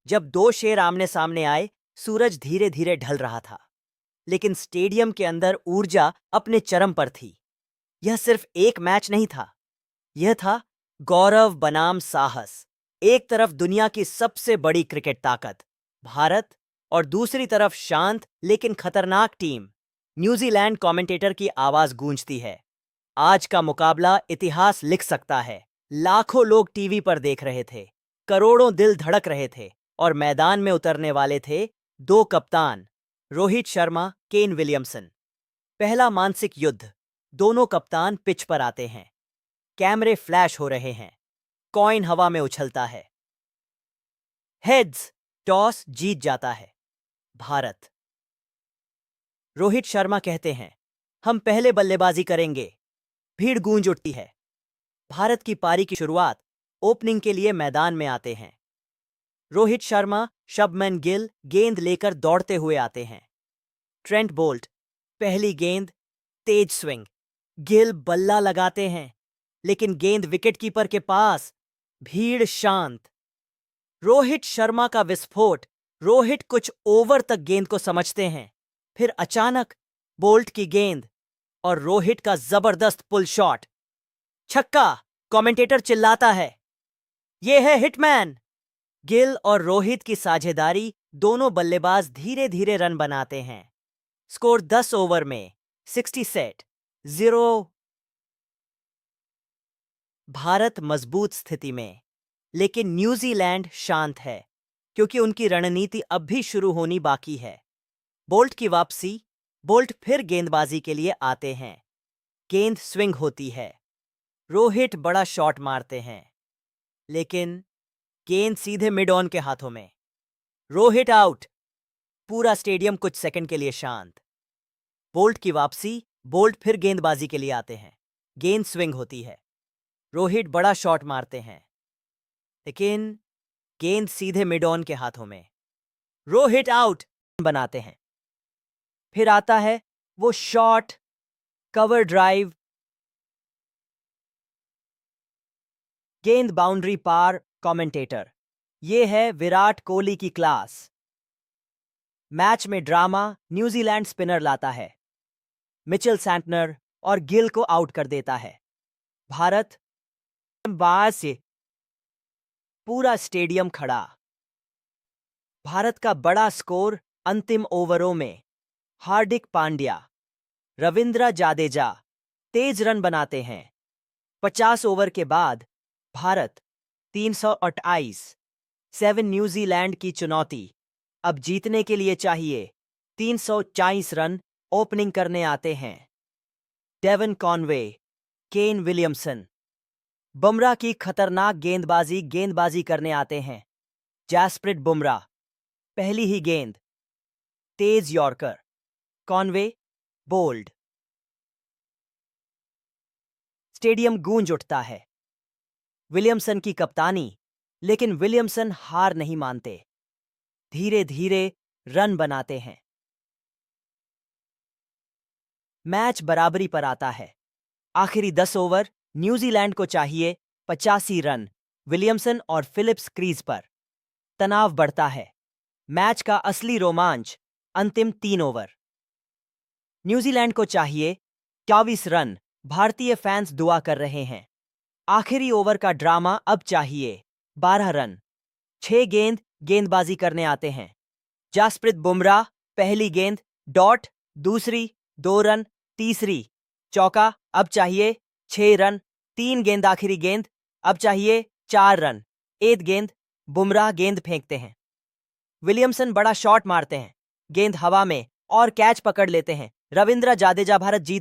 जब दो शेर आमने सामने आए, सूरज धीरे धीरे ढल रहा था, लेकिन स्टेडियम के अंदर ऊर्जा अपने चरम पर थी। यह सिर्फ एक मैच नहीं था, यह था गौरव बनाम साहस। एक तरफ दुनिया की सबसे बड़ी क्रिकेट ताकत भारत और दूसरी तरफ शांत लेकिन खतरनाक टीम न्यूजीलैंड। कमेंटेटर की आवाज गूंजती है, आज का मुकाबला इतिहास लिख सकता है। लाखों लोग टीवी पर देख रहे थे, करोड़ों दिल धड़क रहे थे और मैदान में उतरने वाले थे दो कप्तान, रोहित शर्मा, केन विलियमसन। पहला मानसिक युद्ध। दोनों कप्तान पिच पर आते हैं, कैमरे फ्लैश हो रहे हैं, कॉइन हवा में उछलता है। हेड्स, टॉस जीत जाता है भारत। रोहित शर्मा कहते हैं, हम पहले बल्लेबाजी करेंगे। भीड़ गूंज उठती है। भारत की पारी की शुरुआत ओपनिंग के लिए मैदान में आते हैं रोहित शर्मा। शुभमन गिल गेंद लेकर दौड़ते हुए आते हैं। ट्रेंट बोल्ट, पहली गेंद, तेज स्विंग। गिल बल्ला लगाते हैं, लेकिन गेंद विकेटकीपर के पास। भीड़ शांत। रोहित शर्मा का विस्फोट। रोहित कुछ ओवर तक गेंद को समझते हैं, फिर अचानक बोल्ट की गेंद और रोहित का जबरदस्त पुल शॉट। छक्का। कमेंटेटर चिल्लाता है, यह है हिटमैन। गिल और रोहित की साझेदारी, दोनों बल्लेबाज धीरे धीरे रन बनाते हैं। स्कोर 10 ओवर में 60 सेट 0। भारत मजबूत स्थिति में, लेकिन न्यूजीलैंड शांत है, क्योंकि उनकी रणनीति अब भी शुरू होनी बाकी है। बोल्ट की वापसी। बोल्ट फिर गेंदबाजी के लिए आते हैं। गेंद स्विंग होती है। रोहित बड़ा शॉट मारते हैं, लेकिन गेंद सीधे मिड ऑन के हाथों में। रोहित आउट। पूरा स्टेडियम कुछ सेकंड के लिए शांत। बोल्ट की वापसी। बोल्ट फिर गेंदबाजी के लिए आते हैं। गेंद स्विंग होती है। रोहित बड़ा शॉट मारते हैं, लेकिन गेंद सीधे मिड ऑन के हाथों में। रोहित आउट बनाते हैं। फिर आता है वो शॉट, कवर ड्राइव, गेंद बाउंड्री पार। कमेंटेटर, ये है विराट कोहली की क्लास। मैच में ड्रामा। न्यूजीलैंड स्पिनर लाता है, मिचेल सैंटनर, और गिल को आउट कर देता है। भारत बाज से पूरा स्टेडियम खड़ा। भारत का बड़ा स्कोर अंतिम ओवरों में। हार्दिक पांड्या, रविंद्र जाडेजा तेज रन बनाते हैं। 50 ओवर के बाद भारत 328। 7 न्यूजीलैंड की चुनौती। अब जीतने के लिए चाहिए 340 रन। ओपनिंग करने आते हैं Devon Conway, Kane Williamson. Bumrah की खतरनाक गेंदबाजी करने आते हैं जसप्रीत बुमराह। पहली ही गेंद, तेज यॉर्कर। Conway bowled. स्टेडियम गूंज उठता है। विलियमसन की कप्तानी, लेकिन विलियमसन हार नहीं मानते। धीरे धीरे रन बनाते हैं। मैच बराबरी पर आता है। आखिरी 10 ओवर। न्यूजीलैंड को चाहिए 85 रन। विलियमसन और फिलिप्स क्रीज पर। तनाव बढ़ता है। मैच का असली रोमांच अंतिम 3 ओवर। न्यूजीलैंड को चाहिए 24 रन। भारतीय फैंस दुआ कर रहे हैं। आखिरी ओवर का ड्रामा अब चाहिए 12 रन। 6 गेंदबाजी करने आते हैं जसप्रीत बुमराह। पहली गेंद, डॉट। दूसरी, 2 रन। तीसरी, चौका। अब चाहिए 6 रन। 3 गेंद, आखिरी गेंद, अब चाहिए 4 रन। 8 गेंद, बुमराह गेंद फेंकते हैं। विलियमसन बड़ा शॉट मारते हैं। गेंद हवा में और कैच पकड़ लेते हैं। रविंद्र जाडेजा। भारत जीत